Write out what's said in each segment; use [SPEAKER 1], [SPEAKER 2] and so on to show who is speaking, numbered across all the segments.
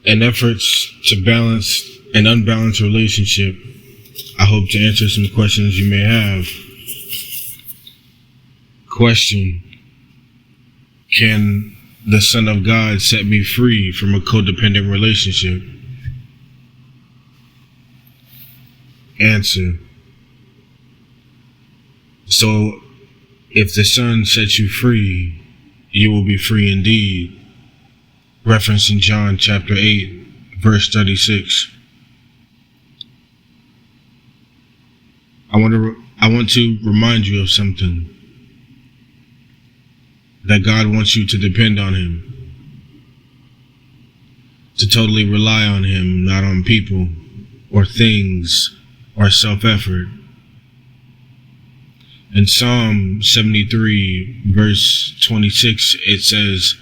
[SPEAKER 1] In efforts to balance an unbalanced relationship, I hope to answer some questions you may have. Question: can the Son of God set me free from a codependent relationship? Answer: so, if the Son sets you free, you will be free indeed. Reference in John chapter 8, verse 36. I want to remind you of something. That God wants you to depend on Him. To totally rely on Him, not on people, or things, or self-effort. In Psalm 73, verse 26, it says,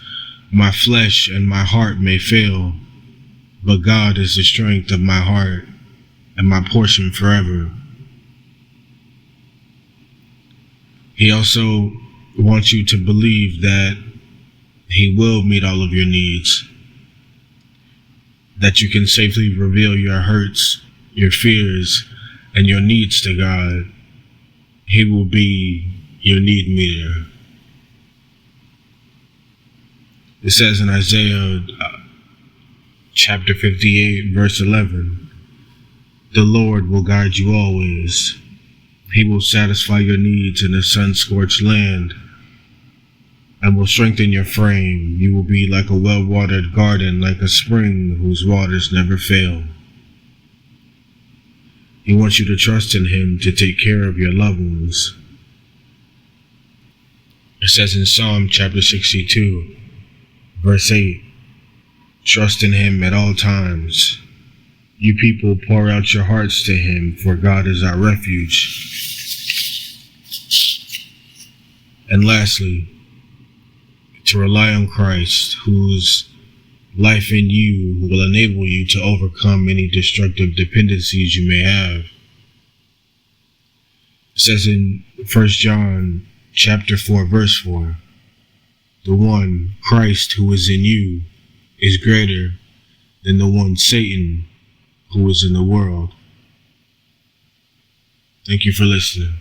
[SPEAKER 1] "My flesh and my heart may fail, but God is the strength of my heart and my portion forever." He also wants you to believe that He will meet all of your needs, that you can safely reveal your hurts, your fears, and your needs to God. He will be your need meter. It says in Isaiah chapter 58, verse 11, "The Lord will guide you always. He will satisfy your needs in a sun-scorched land and will strengthen your frame. You will be like a well-watered garden, like a spring whose waters never fail." He wants you to trust in Him to take care of your loved ones. It says in Psalm chapter 62, verse 8, "Trust in Him at all times. You people, pour out your hearts to Him, for God is our refuge." And lastly, to rely on Christ, whose life in you will enable you to overcome any destructive dependencies you may have. It says in 1 John chapter 4, verse 4, "The one, Christ, who is in you is greater than the one, Satan, who is in the world." Thank you for listening.